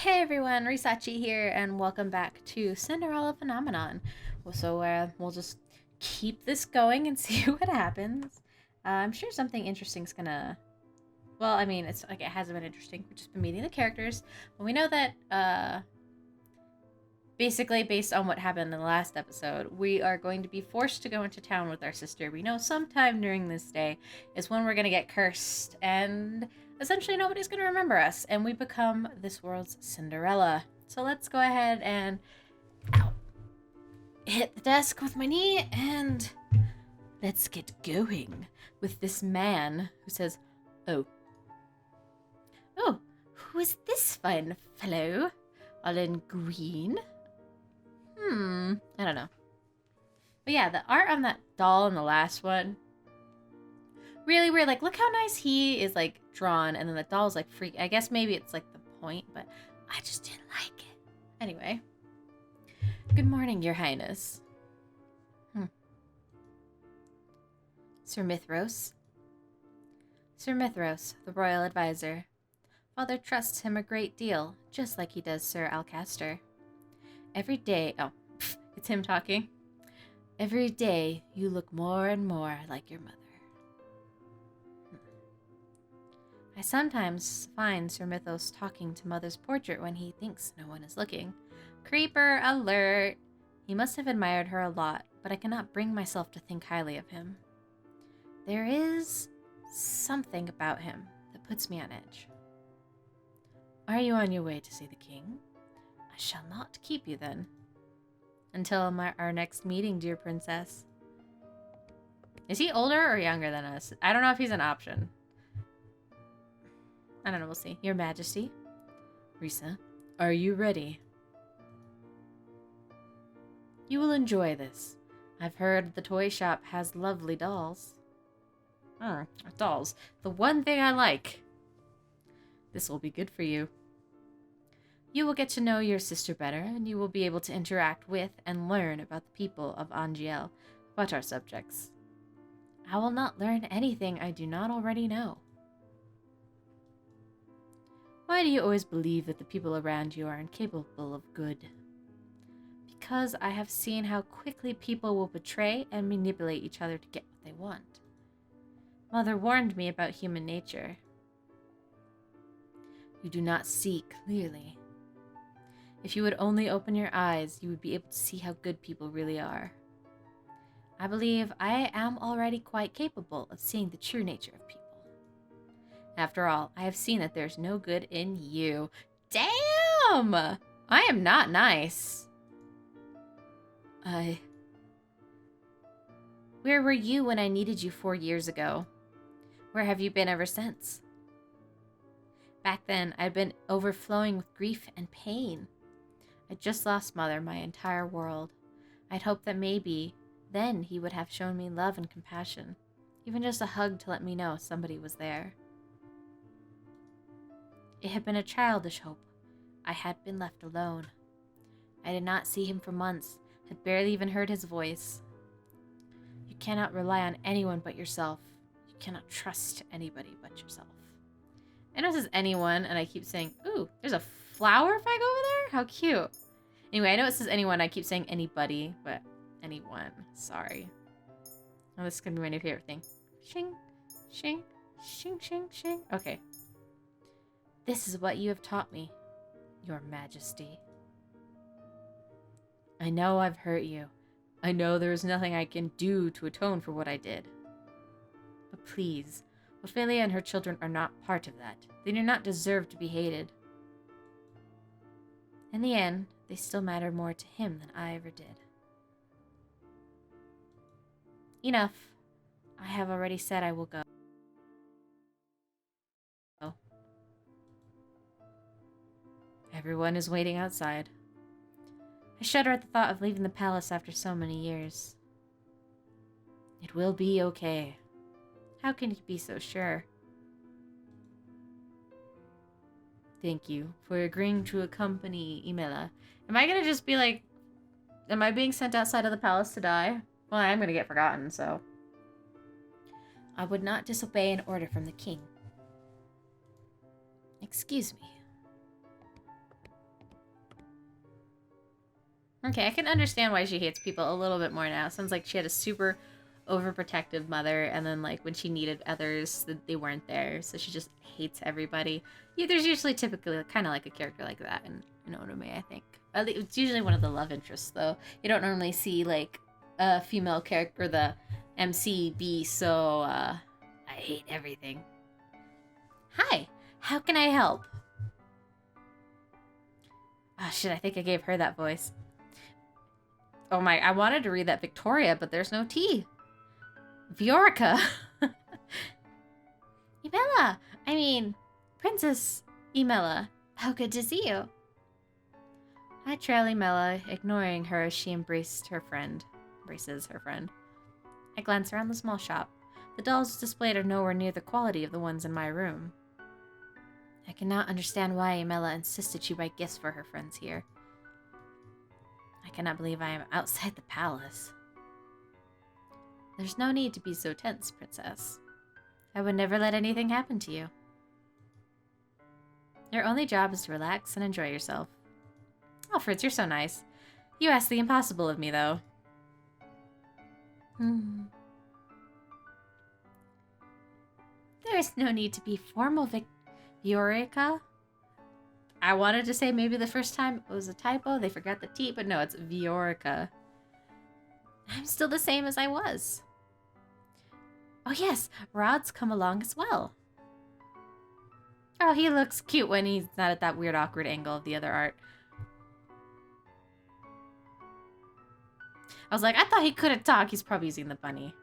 Hey everyone, Riisatchi here, and welcome back to Cinderella Phenomenon. We'll just keep this going and see what happens. I'm sure something interesting's gonna. Well, I mean, it's like it hasn't been interesting. We've just been meeting the characters, but we know that basically based on what happened in the last episode, we are going to be forced to go into town with our sister. We know sometime during this day is when we're gonna get cursed, and essentially nobody's gonna remember us, and we become this world's Cinderella. So let's go ahead and hit the desk with my knee, and let's get going with this man who says, "Oh, oh, who is this fine fellow, all in green?" I don't know. But yeah, the art on that doll in the last one, really weird. Like, look how nice he is, like, drawn, and then the doll's, like, freak. I guess maybe it's, like, the point, but I just didn't like it. Anyway. Good morning, Your Highness. Sir Mithros. Sir Mithros, the royal advisor. Father trusts him a great deal, just like he does Sir Alcaster. Every day... Oh, it's him talking. Every day, you look more and more like your mother. I sometimes find Sir Mithros talking to Mother's portrait when he thinks no one is looking. Creeper alert! He must have admired her a lot, but I cannot bring myself to think highly of him. There is something about him that puts me on edge. Are you on your way to see the king? I shall not keep you then. Until our next meeting, dear princess. Is he older or younger than us? I don't know if he's an option. I don't know, we'll see. Your Majesty. Risa, are you ready? You will enjoy this. I've heard the toy shop has lovely dolls. Dolls. The one thing I like. This will be good for you. You will get to know your sister better, and you will be able to interact with and learn about the people of Angiel, about our subjects. I will not learn anything I do not already know. Why do you always believe that the people around you are incapable of good? Because I have seen how quickly people will betray and manipulate each other to get what they want. Mother warned me about human nature. You do not see clearly. If you would only open your eyes, you would be able to see how good people really are. I believe I am already quite capable of seeing the true nature of people. After all, I have seen that there's no good in you. Damn! I am not nice. Where were you when I needed you 4 years ago? Where have you been ever since? Back then, I'd been overflowing with grief and pain. I just lost Mother, my entire world. I'd hoped that maybe then he would have shown me love and compassion, even just a hug to let me know somebody was there. It had been a childish hope. I had been left alone. I did not see him for months, had barely even heard his voice. You cannot rely on anyone but yourself. You cannot trust anybody but yourself. I know it says anyone, and I keep saying, ooh, there's a flower if I go over there? How cute. Anyway, I know it says anyone, I keep saying anybody, but anyone. Sorry. Oh, this is going to be my new favorite thing. Shing, shing, shing, shing, shing. Okay. This is what you have taught me, Your Majesty. I know I've hurt you. I know there is nothing I can do to atone for what I did. But please, Ophelia and her children are not part of that. They do not deserve to be hated. In the end, they still matter more to him than I ever did. Enough. I have already said I will go. Everyone is waiting outside. I shudder at the thought of leaving the palace after so many years. It will be okay. How can you be so sure? Thank you for agreeing to accompany Imela. Am I gonna just be like... Am I being sent outside of the palace to die? Well, I'm gonna get forgotten, so... I would not disobey an order from the king. Excuse me. Okay, I can understand why she hates people a little bit more now. Sounds like she had a super overprotective mother, and then like when she needed others, they weren't there, so she just hates everybody. Yeah, there's usually typically kind of like a character like that in anime, I think. It's usually one of the love interests, though. You don't normally see like a female character, the MC, be so I hate everything. Hi, how can I help? Oh shit, I think I gave her that voice. Oh my, I wanted to read that Victoria, but there's no T. Viorica. Emella! I mean, Princess Emella. How good to see you. I trail Emella, ignoring her as she embraces her friend. I glance around the small shop. The dolls displayed are nowhere near the quality of the ones in my room. I cannot understand why Emella insisted she buy gifts for her friends here. I cannot believe I am outside the palace. There's no need to be so tense, Princess. I would never let anything happen to you. Your only job is to relax and enjoy yourself. Oh, Fritz, you're so nice. You asked the impossible of me, though. There is no need to be formal, Viorica. I wanted to say maybe the first time it was a typo, they forgot the T, but no, it's Viorica. I'm still the same as I was. Oh yes, Rod's come along as well. Oh, he looks cute when he's not at that weird awkward angle of the other art. I was like, I thought he couldn't talk. He's probably using the bunny.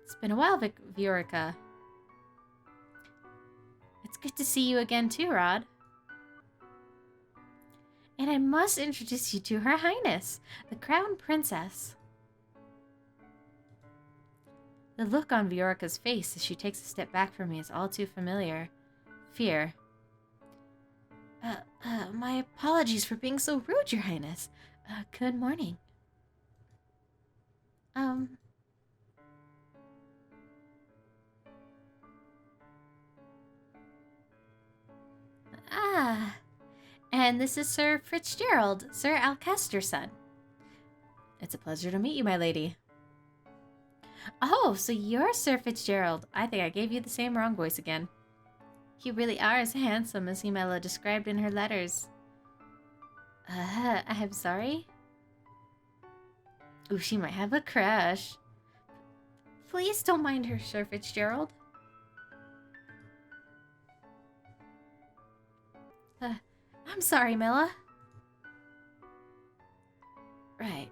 It's been a while, Viorica. It's good to see you again too, Rod. And I must introduce you to Her Highness, the Crown Princess. The look on Viorica's face as she takes a step back from me is all too familiar. Fear. My apologies for being so rude, Your Highness. Good morning. And this is Sir Fitzgerald, Sir Alcester's son. It's a pleasure to meet you, my lady. Oh, so you're Sir Fitzgerald. I think I gave you the same wrong voice again. You really are as handsome as Emella described in her letters. I'm sorry? Ooh, she might have a crush. Please don't mind her, Sir Fitzgerald. I'm sorry, Milla. Right.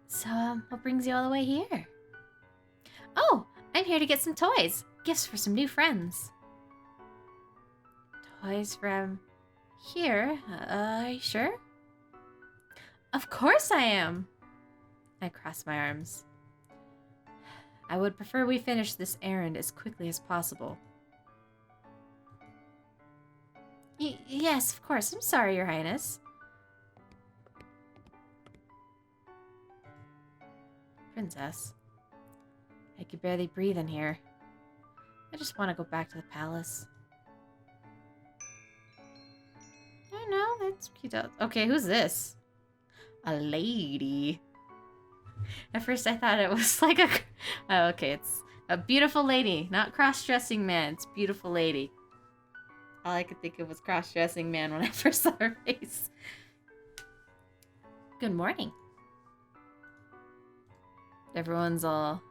So, what brings you all the way here? Oh, I'm here to get some toys. Gifts for some new friends. Toys from here? Are you sure? Of course I am. I cross my arms. I would prefer we finish this errand as quickly as possible. Yes, of course. I'm sorry, Your Highness. Princess. I could barely breathe in here. I just want to go back to the palace. I know, that's cute. Okay, who's this? A lady. At first I thought it was like a... Oh, okay, it's a beautiful lady. Not cross-dressing man, it's beautiful lady. All I could think of was cross-dressing man when I first saw her face. Good morning. Everyone's all...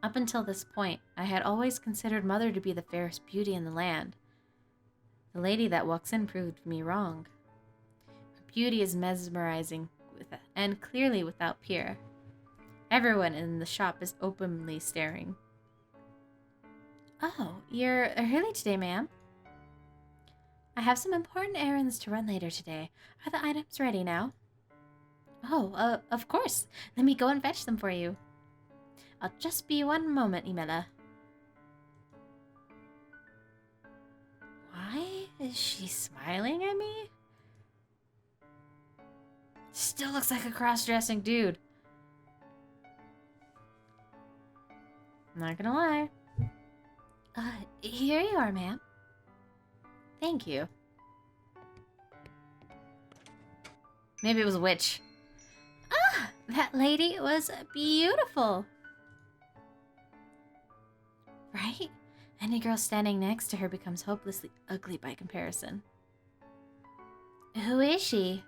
Up until this point, I had always considered Mother to be the fairest beauty in the land. The lady that walks in proved me wrong. Her beauty is mesmerizing and clearly without peer. Everyone in the shop is openly staring. Oh, you're early today, ma'am. I have some important errands to run later today. Are the items ready now? Oh, of course. Let me go and fetch them for you. I'll just be one moment, Emella. Why is she smiling at me? Still looks like a cross-dressing dude. I'm not gonna lie. Here you are, ma'am. Thank you. Maybe it was a witch. Ah, that lady was beautiful. Right? Any girl standing next to her becomes hopelessly ugly by comparison. Who is she?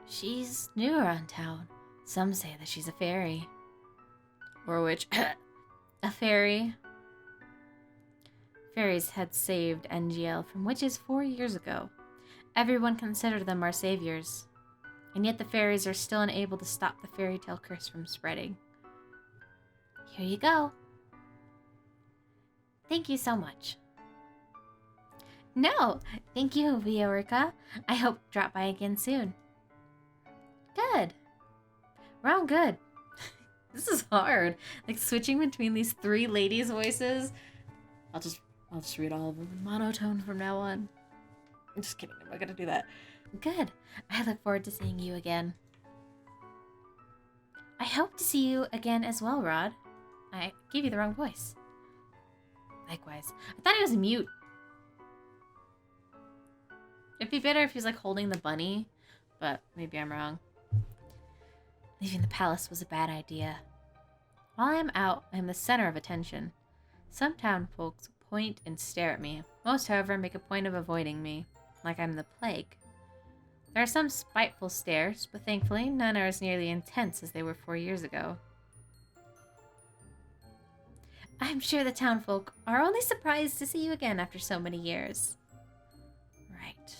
She's new around town. Some say that she's a fairy. Or a witch. A fairy. Fairies had saved NGL from witches 4 years ago. Everyone considered them our saviors. And yet the fairies are still unable to stop the fairy tale curse from spreading. Here you go. Thank you so much. No, thank you, Viorica. I hope to drop by again soon. Good. We're all good. This is hard. Like switching between these 3 ladies' voices. I'll just read all of them in monotone from now on. I'm just kidding. I'm not gonna do that. Good. I look forward to seeing you again. I hope to see you again as well, Rod. I gave you the wrong voice. Likewise. I thought he was mute. It'd be better if he's like holding the bunny, but maybe I'm wrong. Leaving the palace was a bad idea. While I am out, I am the center of attention. Some town folks point and stare at me. Most, however, make a point of avoiding me, like I'm the plague. There are some spiteful stares, but thankfully none are as nearly intense as they were 4 years ago. I'm sure the townfolk are only surprised to see you again after so many years. Right.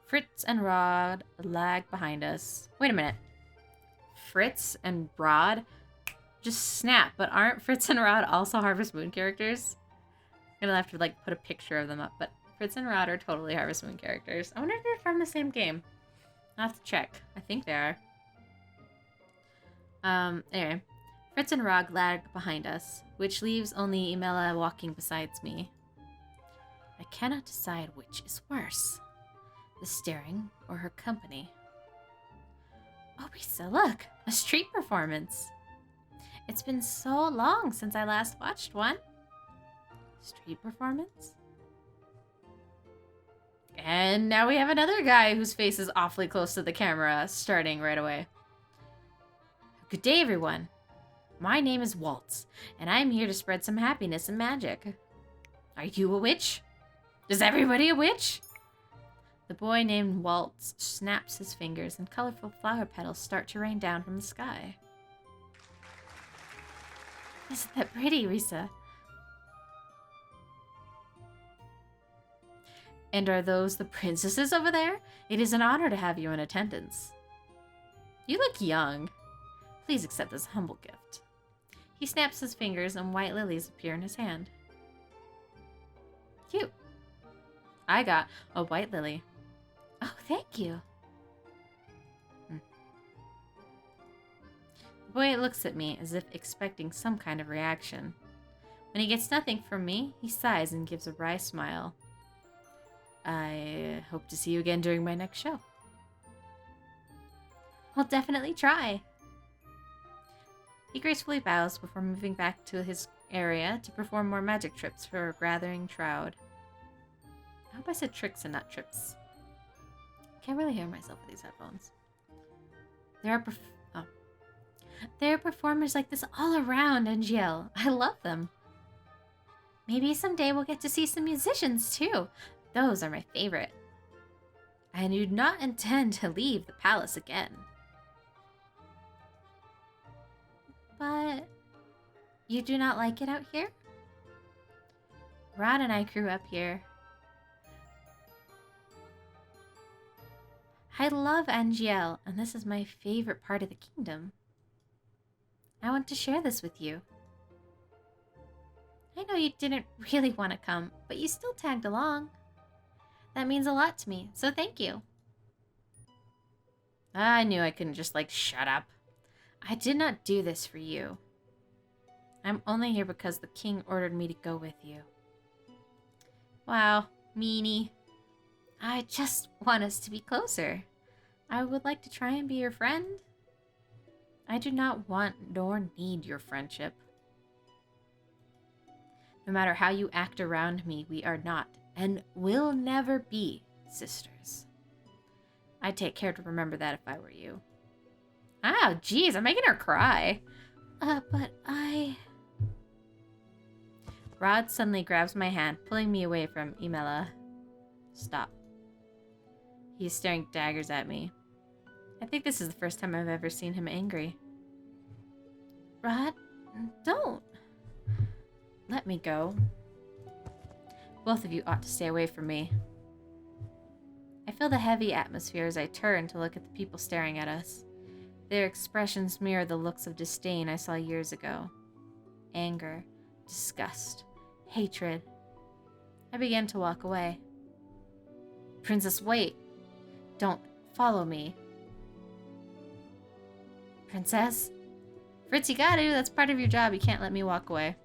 Fritz and Rod lag behind us. Wait a minute. Fritz and Rod just snap, but aren't Fritz and Rod also Harvest Moon characters? I'm gonna have to like put a picture of them up, but Fritz and Rod are totally Harvest Moon characters. I wonder if they're from the same game. I'll have to check. I think they are. Anyway. Fritz and Rod lag behind us, which leaves only Imela walking beside me. I cannot decide which is worse, the staring or her company. Oh, Risa, look! A street performance! It's been so long since I last watched one. Street performance? And now we have another guy whose face is awfully close to the camera, starting right away. Good day, everyone. My name is Waltz, and I'm here to spread some happiness and magic. Are you a witch? Is everybody a witch? The boy named Waltz snaps his fingers, and colorful flower petals start to rain down from the sky. Isn't that pretty, Risa? And are those the princesses over there? It is an honor to have you in attendance. You look young. Please accept this humble gift. He snaps his fingers and white lilies appear in his hand. Cute. I got a white lily. Oh, thank you. The boy looks at me as if expecting some kind of reaction. When he gets nothing from me, he sighs and gives a wry smile. I hope to see you again during my next show. I'll definitely try. He gracefully bows before moving back to his area to perform more magic trips for gathering shroud. I hope I said tricks and not trips. Can't really hear myself with these headphones. There are performers like this all around NGL. I love them. Maybe someday we'll get to see some musicians too. Those are my favorite. I do not intend to leave the palace again. But you do not like it out here? Rod and I grew up here. I love NGL, and this is my favorite part of the kingdom. I want to share this with you. I know you didn't really want to come, but you still tagged along. That means a lot to me, so thank you. I knew I couldn't just, shut up. I did not do this for you. I'm only here because the king ordered me to go with you. Wow, meanie. I just want us to be closer. I would like to try and be your friend. I do not want nor need your friendship. No matter how you act around me, we are not, and will never be, sisters. I'd take care to remember that if I were you. Oh, geez, I'm making her cry. But I... Rod suddenly grabs my hand, pulling me away from Imela. Stop. He's staring daggers at me. I think this is the first time I've ever seen him angry. Rod, don't. Let me go. Both of you ought to stay away from me. I feel the heavy atmosphere as I turn to look at the people staring at us. Their expressions mirror the looks of disdain I saw years ago. Anger, disgust, hatred. I began to walk away. Princess, wait. Don't follow me. Princess? Fritz, you gotta. That's part of your job. You can't let me walk away.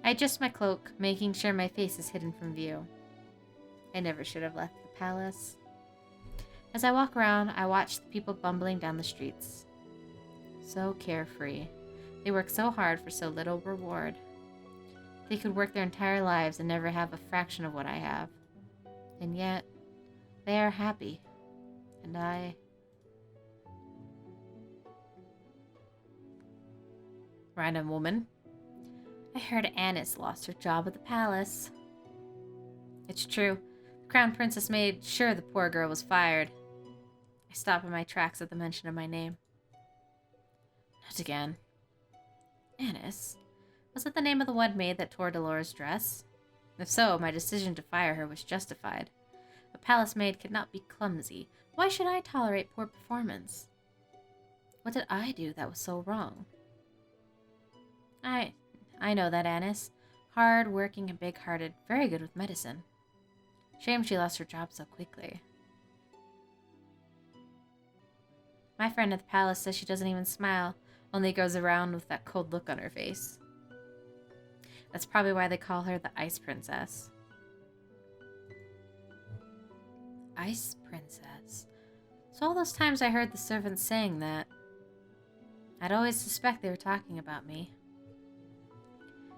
I adjust my cloak, making sure my face is hidden from view. I never should have left the palace. As I walk around, I watch the people bumbling down the streets. So carefree. They work so hard for so little reward. They could work their entire lives and never have a fraction of what I have. And yet, they are happy. And I... Random woman. I heard Annis lost her job at the palace. It's true. The Crown Princess made sure the poor girl was fired. I stop in my tracks at the mention of my name. Not again. Annis? Was that the name of the one maid that tore Dolores' dress? If so, my decision to fire her was justified. A palace maid could not be clumsy. Why should I tolerate poor performance? What did I do that was so wrong? I know that, Annis. Hard-working and big-hearted, very good with medicine. Shame she lost her job so quickly. My friend at the palace says she doesn't even smile, only goes around with that cold look on her face. That's probably why they call her the Ice Princess. Ice Princess? So all those times I heard the servants saying that, I'd always suspect they were talking about me.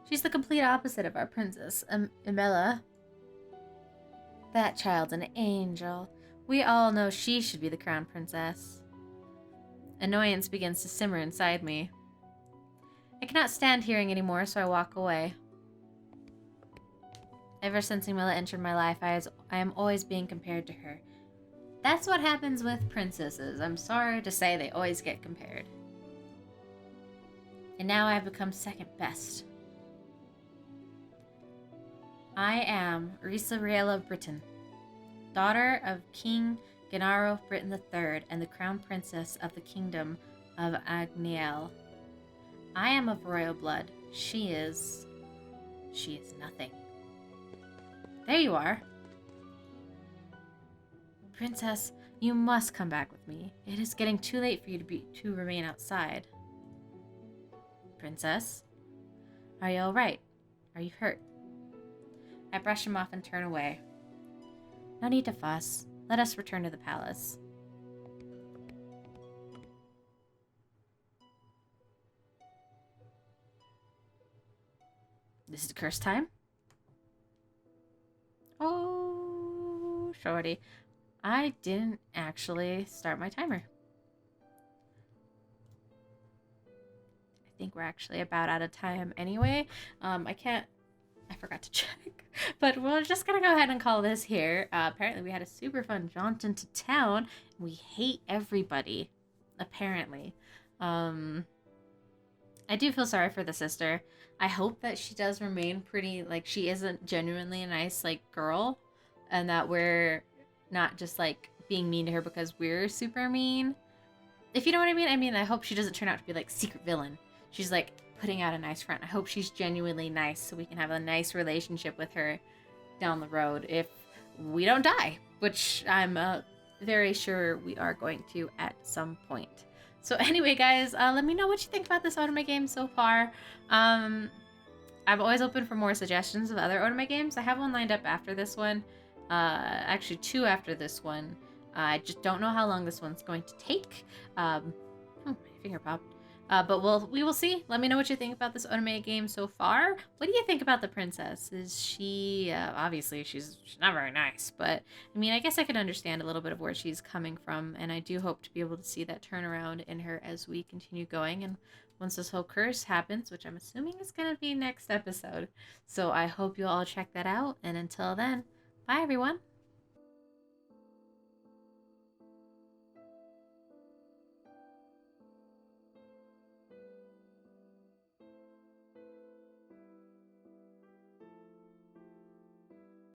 She's the complete opposite of our princess, Imela. That child's an angel. We all know she should be the crown princess. Annoyance begins to simmer inside me. I cannot stand hearing anymore, so I walk away. Ever since Imela entered my life, I am always being compared to her. That's what happens with princesses. I'm sorry to say they always get compared. And now I have become second best. I am Riisatchi of Britain, daughter of King Gennaro of Britain III and the Crown Princess of the Kingdom of Agniel. I am of royal blood. She is nothing. There you are. Princess, you must come back with me. It is getting too late for you to remain outside. Princess? Are you alright? Are you hurt? I brush him off and turn away. No need to fuss. Let us return to the palace. This is curse time? Oh, shorty. I didn't actually start my timer. I think we're actually about out of time anyway. I forgot to check. But we're just gonna go ahead and call this here. Apparently we had a super fun jaunt into town. We hate everybody, apparently. I do feel sorry for the sister. I hope that she does remain pretty, like, she isn't genuinely a nice, like, girl. And that we're not just, like, being mean to her because we're super mean. If you know what I mean? I mean, I hope she doesn't turn out to be, like, secret villain. She's, like, putting out a nice front. I hope she's genuinely nice so we can have a nice relationship with her down the road if we don't die, which I'm very sure we are going to at some point. So anyway, guys, let me know what you think about this Otome game so far. I'm always open for more suggestions of other Otome games. I have one lined up after this one. Actually, two after this one. I just don't know how long this one's going to take. Oh, my finger popped. But we will see. Let me know what you think about this Otome game so far. What do you think about the princess? Is she obviously she's not very nice, but I mean I guess I could understand a little bit of where she's coming from, and I do hope to be able to see that turnaround in her as we continue going. And once this whole curse happens, which I'm assuming is gonna be next episode, so I hope you all check that out. And until then, bye everyone.